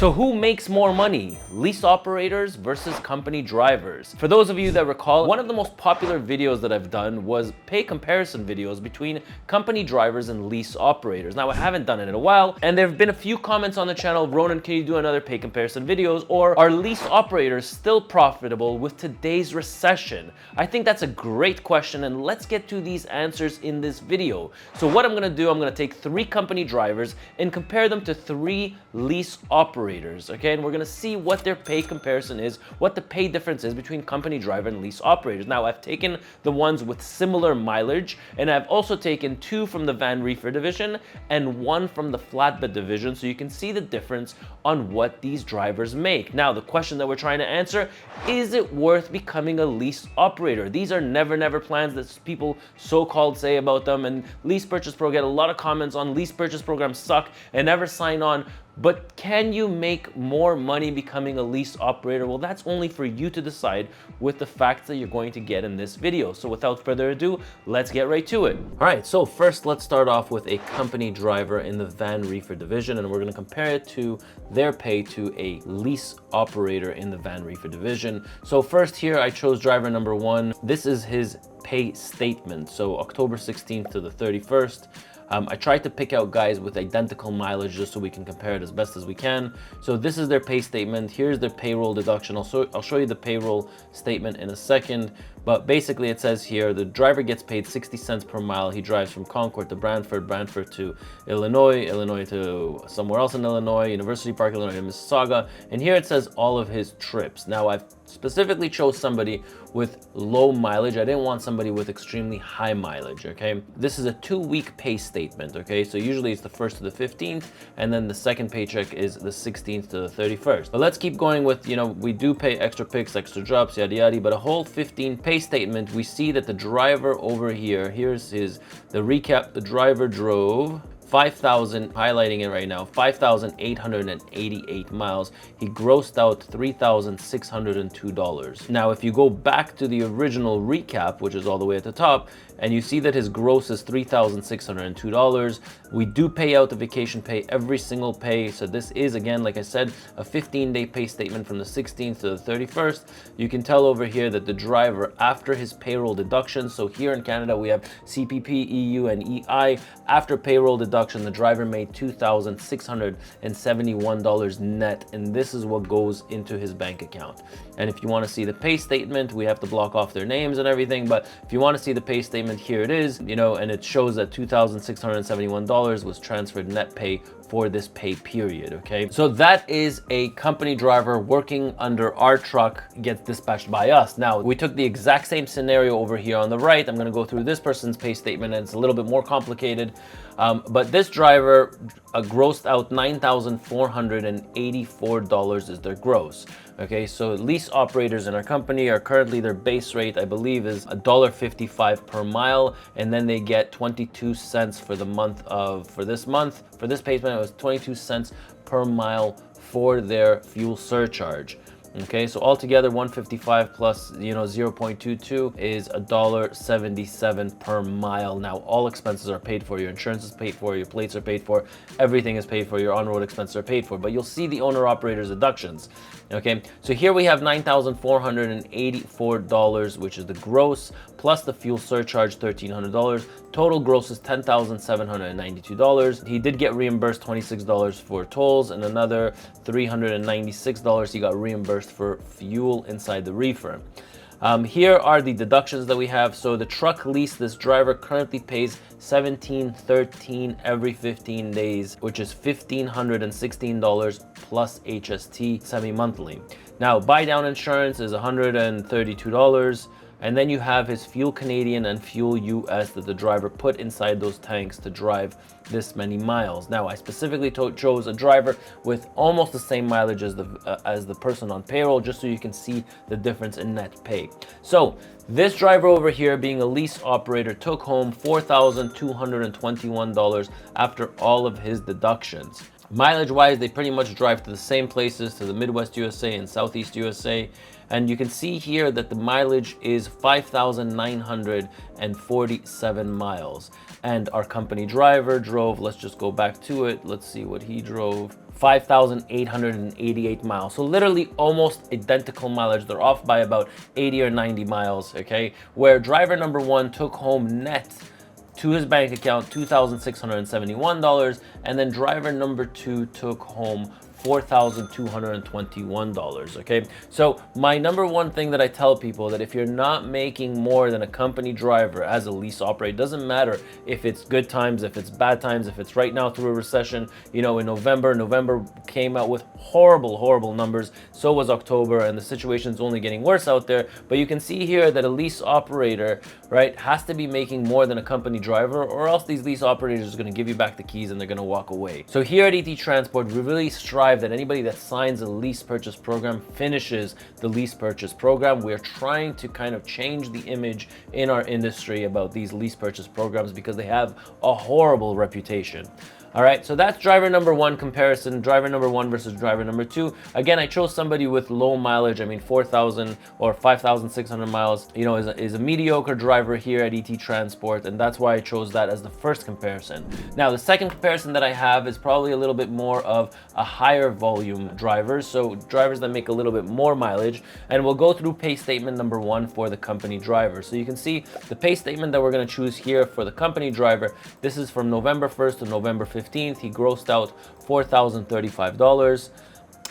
So who makes more money? Lease operators versus company drivers. For those of you that recall, one of the most popular videos that I've done was pay comparison videos between company drivers and lease operators. Now I haven't done it in a while, and there have been a few comments on the channel, Ronen, can you do another pay comparison videos? Or are lease operators still profitable with today's recession? I think that's a great question, and let's get to these answers in this video. So what I'm gonna do, I'm gonna take 3 company drivers and compare them to 3 lease operators. Okay, and we're gonna see what their pay comparison is, what the pay difference is between company driver and lease operators. Now, I've taken the ones with similar mileage, and I've also taken 2 from the van Reefer division and 1 from the Flatbed division, so you can see the difference on what these drivers make. Now, the question that we're trying to answer, is it worth becoming a lease operator? These are never plans that people so-called say about them, and Lease Purchase Pro get a lot of comments on lease purchase programs suck and never sign on. But can you make more money becoming a lease operator? Well, that's only for you to decide with the facts that you're going to get in this video. So without further ado, let's get right to it. All right, so first let's start off with a company driver in the van Reefer division, and we're gonna compare it to their pay to a lease operator in the van Reefer division. So first here, I chose driver number 1. This is his pay statement. So October 16th to the 31st. I tried to pick out guys with identical mileage just so we can compare it as best as we can. So this is their pay statement. Here's their payroll deduction. I'll show you the payroll statement in a second. But basically it says here, the driver gets paid 60 cents per mile. He drives from Concord to Brantford, Brantford to Illinois, Illinois to somewhere else in Illinois, University Park, Illinois to Mississauga. And here it says all of his trips. Now I've specifically chose somebody with low mileage. I didn't want somebody with extremely high mileage, okay? This is a 2-week pay statement, okay? So usually it's the 1st to the 15th, and then the second paycheck is the 16th to the 31st. But let's keep going with, you know, we do pay extra picks, extra drops, yada yada, but a whole 15 pay statement, we see that the driver over here, here's the recap, the driver drove 5,000, highlighting it right now, 5,888 miles. He grossed out $3,602. Now, if you go back to the original recap, which is all the way at the top, and you see that his gross is $3,602, we do pay out the vacation pay every single pay. So this is, again, like I said, a 15-day pay statement from the 16th to the 31st. You can tell over here that the driver, after his payroll deductions, so here in Canada, we have CPP, EU, and EI. After payroll deduction, the driver made $2,671 net, and this is what goes into his bank account. And if you want to see the pay statement, we have to block off their names and everything, but if you want to see the pay statement, here it is, you know, and it shows that $2,671 was transferred net pay for this pay period, okay? So that is a company driver working under our truck, gets dispatched by us. Now, we took the exact same scenario over here on the right. I'm gonna go through this person's pay statement, and it's a little bit more complicated. But this driver grossed out $9,484 is their gross. Okay, so lease operators in our company are currently, their base rate, I believe, is $1.55 per mile, and then they get 22 cents for the month of, for this pay statement, it was 22 cents per mile for their fuel surcharge. Okay, so altogether 155 plus, you know, 0.22 is $1.77 per mile. Now all expenses are paid for, your insurance is paid for, your plates are paid for, everything is paid for, your on-road expenses are paid for, but you'll see the owner operator's deductions. Okay, so here we have $9,484, which is the gross, plus the fuel surcharge, $1,300. Total gross is $10,792. He did get reimbursed $26 for tolls, and another $396 he got reimbursed for fuel inside the Reefer. Here are the deductions that we have. So the truck lease, this driver currently pays $1,713 every 15 days, which is $1,516 plus HST semi-monthly. Now, buy down insurance is $132. And then you have his fuel Canadian and fuel US that the driver put inside those tanks to drive this many miles. Now, I specifically chose a driver with almost the same mileage as the person on payroll, just so you can see the difference in net pay. So this driver over here, being a lease operator, took home $4,221 after all of his deductions. Mileage wise, they pretty much drive to the same places, to the Midwest USA and Southeast USA. And you can see here that the mileage is 5,947 miles. And our company driver drove, let's just go back to it. Let's see what he drove. 5,888 miles. So literally almost identical mileage. They're off by about 80 or 90 miles, okay? Where driver number one took home net to his bank account $2,671, and then driver number two took home $4,221, okay? So my number one thing that I tell people, that if you're not making more than a company driver as a lease operator, it doesn't matter if it's good times, if it's bad times, if it's right now through a recession. You know, in November came out with horrible numbers. So was October, and the situation's only getting worse out there. But you can see here that a lease operator, right, has to be making more than a company driver, or else these lease operators are going to give you back the keys and they're going to walk away. So here at ET Transport, we really strive that anybody that signs a lease purchase program finishes the lease purchase program. We're trying to kind of change the image in our industry about these lease purchase programs because they have a horrible reputation. All right, so that's driver number one comparison, driver number one versus driver number two. Again, I chose somebody with low mileage. I mean, 4,000 or 5,600 miles, you know, is a mediocre driver here at ET Transport, and that's why I chose that as the first comparison. Now, the second comparison that I have is probably a little bit more of a higher volume drivers, so drivers that make a little bit more mileage, and we'll go through pay statement number one for the company driver. So you can see the pay statement that we're gonna choose here for the company driver. This is from November 1st to November 15th. He grossed out $4,035.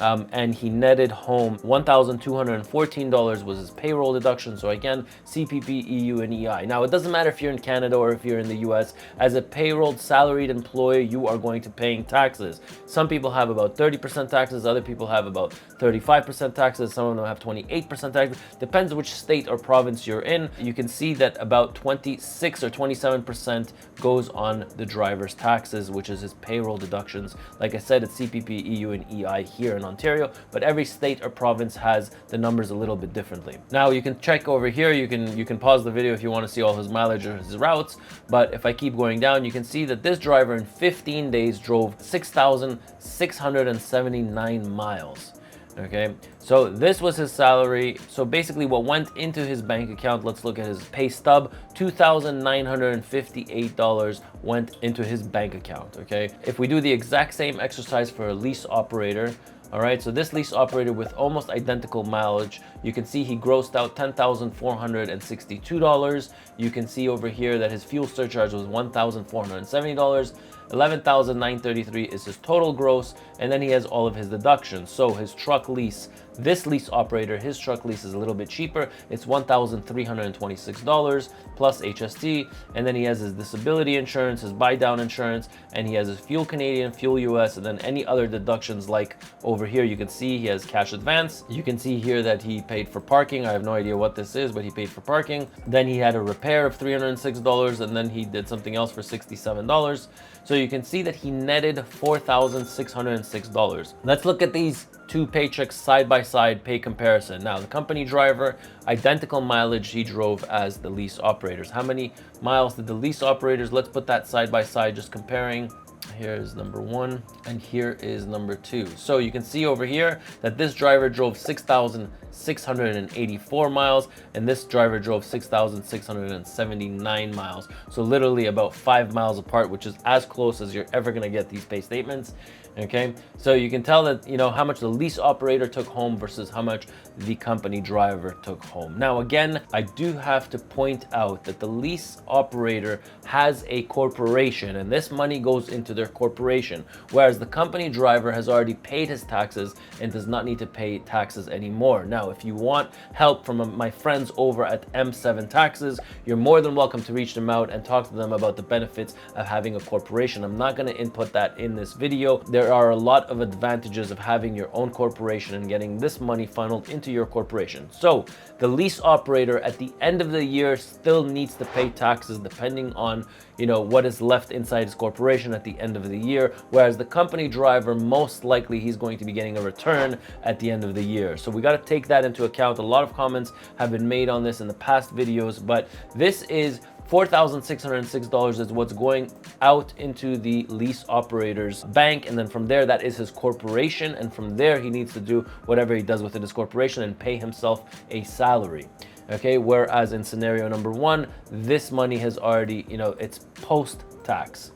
And he netted home $1,214 was his payroll deduction. So again, CPP, EU, and EI. Now, it doesn't matter if you're in Canada or if you're in the US. As a payroll salaried employee, you are going to paying taxes. Some people have about 30% taxes. Other people have about 35% taxes. Some of them have 28% taxes. Depends which state or province you're in. You can see that about 26 or 27% goes on the driver's taxes, which is his payroll deductions. Like I said, it's CPP, EU, and EI here in Ontario, but every state or province has the numbers a little bit differently. Now you can check over here, you can pause the video if you want to see all his mileage or his routes, but if I keep going down, you can see that this driver in 15 days drove 6,679 miles. Okay, so this was his salary. So basically what went into his bank account, let's look at his pay stub. $2,958 went into his bank account. Okay, if we do the exact same exercise for a lease operator, all right, so this lease operator with almost identical mileage, you can see he grossed out $10,462. You can see over here that his fuel surcharge was $1,470. $11,933 is his total gross, and then he has all of his deductions. So his truck lease, this lease operator, his truck lease is a little bit cheaper. It's $1,326 plus HST, and then he has his disability insurance, his buy down insurance, and he has his fuel Canadian, fuel US, and then any other deductions. Like over here, you can see he has cash advance. You can see here that he paid for parking. I have no idea what this is, but he paid for parking. Then he had a repair of $306, and then he did something else for $67. So you can see that he netted $4,606. Let's look at these two paychecks side by side pay comparison. Now, the company driver, identical mileage he drove as the lease operators. How many miles did the lease operators? Let's put that side by side, just comparing. Here is number one, and here is number two. So you can see over here that this driver drove 6,684 miles, and this driver drove 6,679 miles. So literally about 5 miles apart, which is as close as you're ever gonna get these pay statements. Okay, so you can tell that, you know, how much the lease operator took home versus how much the company driver took home. Now, again, I do have to point out that the lease operator has a corporation, and this money goes into their corporation, whereas the company driver has already paid his taxes and does not need to pay taxes anymore. Now, if you want help from my friends over at M7 Taxes, you're more than welcome to reach them out and talk to them about the benefits of having a corporation. I'm not going to input that in this video. There are a lot of advantages of having your own corporation and getting this money funneled into your corporation. So the lease operator at the end of the year still needs to pay taxes depending on, you know, what is left inside his corporation at the end of the year, whereas the company driver, most likely he's going to be getting a return at the end of the year. So we got to take that into account. A lot of comments have been made on this in the past videos, but this is $4,606 is what's going out into the lease operator's bank, and then from there, that is his corporation, and from there, he needs to do whatever he does within his corporation and pay himself a salary. Okay, whereas in scenario number one, this money has already, it's post-tax.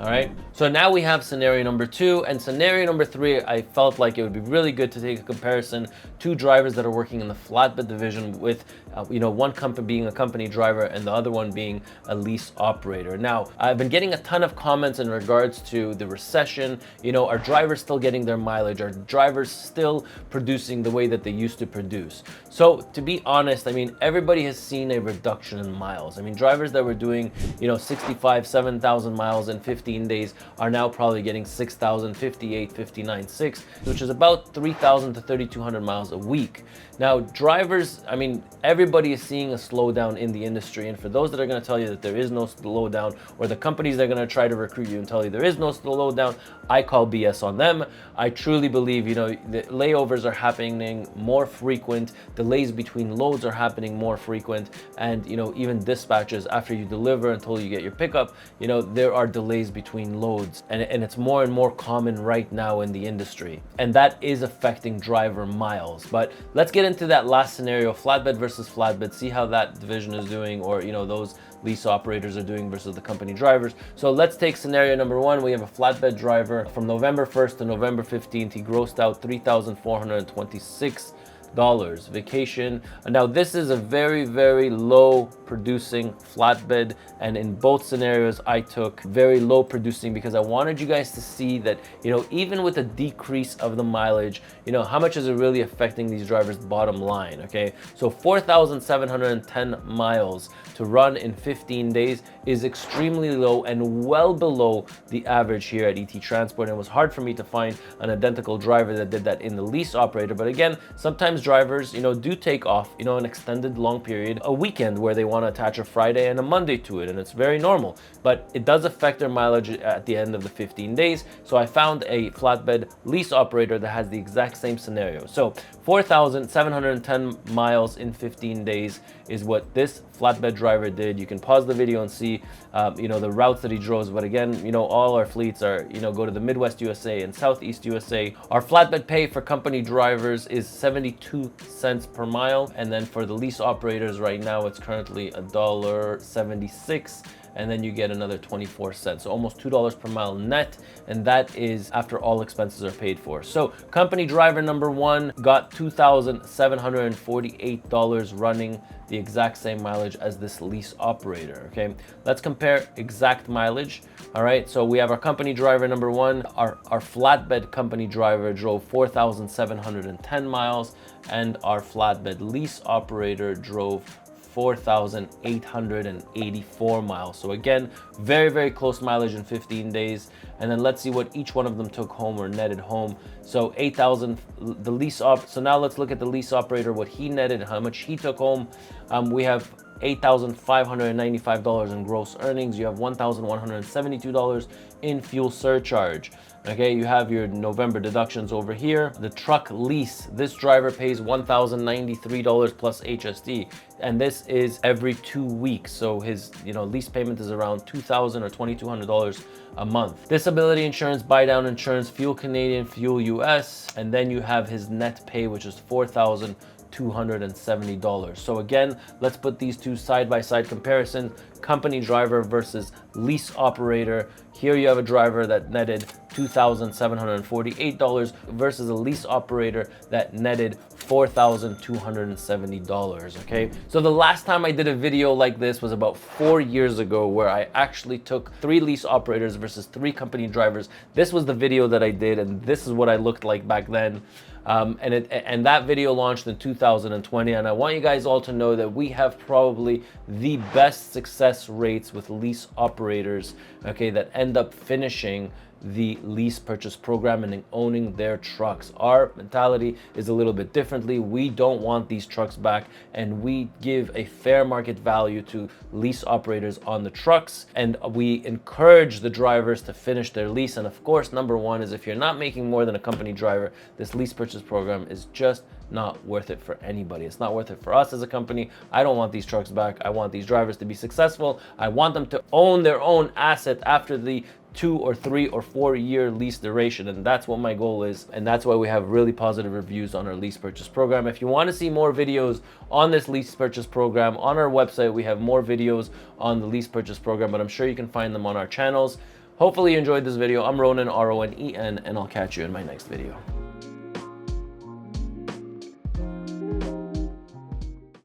All right, so now we have scenario number two, and scenario number three, I felt like it would be really good to take a comparison to drivers that are working in the flatbed division with, one company being a company driver and the other one being a lease operator. Now, I've been getting a ton of comments in regards to the recession. Are drivers still getting their mileage? Are drivers still producing the way that they used to produce? So to be honest, everybody has seen a reduction in miles. Drivers that were doing, 65, 7,000 miles in 15 days are now probably getting 6,000, 58, 59, 6, which is about 3,000 to 3,200 miles a week. Now, drivers, everybody is seeing a slowdown in the industry. And for those that are going to tell you that there is no slowdown, or the companies that are going to try to recruit you and tell you there is no slowdown, I call BS on them. I truly believe, the layovers are happening more frequent, delays between loads are happening more frequent, and, even dispatches after you deliver until you get your pickup, there are delays between loads, and it's more and more common right now in the industry, and that is affecting driver miles. But let's get into that last scenario, flatbed versus flatbed, see how that division is doing, or those lease operators are doing versus the company drivers. So let's take scenario number one. We have a flatbed driver from November 1st to November 15th. He grossed out $3,426 vacation. Now this is a very, very low producing flatbed, and in both scenarios I took very low producing because I wanted you guys to see that, even with a decrease of the mileage, how much is it really affecting these drivers' bottom line. Okay, so 4,710 miles to run in 15 days is extremely low and well below the average here at ET Transport. And it was hard for me to find an identical driver that did that in the lease operator. But again, sometimes drivers, do take off, an extended long period, a weekend where they want to attach a Friday and a Monday to it, and it's very normal. But it does affect their mileage at the end of the 15 days. So I found a flatbed lease operator that has the exact same scenario. So 4,710 miles in 15 days is what this flatbed driver did. You can pause the video and see, the routes that he drove. But again, all our fleets are, go to the Midwest USA and Southeast USA. Our flatbed pay for company drivers is 72 cents per mile. And then for the lease operators right now, it's currently $1.76. And then you get another 24 cents, so almost $2 per mile net, and that is after all expenses are paid for. So company driver number one got $2,748 running the exact same mileage as this lease operator. Okay, let's compare exact mileage. All right, so we have our company driver number one. Our flatbed company driver drove 4,710 miles, and our flatbed lease operator drove 4,884 miles. So again, very, very close mileage in 15 days. And then let's see what each one of them took home or netted home. So 8,000, the lease op. So now let's look at the lease operator, what he netted, how much he took home. We have $8,595 in gross earnings. You have $1,172 in fuel surcharge. Okay, you have your November deductions over here. The truck lease, this driver pays $1,093 plus HST, and this is every 2 weeks. So his, lease payment is around $2,000 or $2,200 a month. Disability insurance, buy down insurance, fuel Canadian, fuel US, and then you have his net pay, which is $4,270. So again, let's put these two side by side comparison, company driver versus lease operator. Here you have a driver that netted $2,748 versus a lease operator that netted $4,270. Okay, so the last time I did a video like this was about 4 years ago, where I actually took 3 lease operators versus 3 company drivers. This was the video that I did, and this is what I looked like back then. And that video launched in 2020, and I want you guys all to know that we have probably the best success rates with lease operators, okay, that end up finishing the lease purchase program and owning their trucks. Our mentality is a little bit differently. We don't want these trucks back, and we give a fair market value to lease operators on the trucks, and we encourage the drivers to finish their lease. And of course, number one is if you're not making more than a company driver, this lease purchase program is just not worth it for anybody. It's not worth it for us as a company. I don't want these trucks back. I want these drivers to be successful. I want them to own their own asset after the 2 or 3 or 4 year lease duration, and that's what my goal is, and that's why we have really positive reviews on our lease purchase program. If you want to see more videos on this lease purchase program, on our website we have more videos on the lease purchase program, but I'm sure you can find them on our channels. Hopefully you enjoyed this video. I'm Ronen, R-O-N-E-N, and I'll catch you in my next video.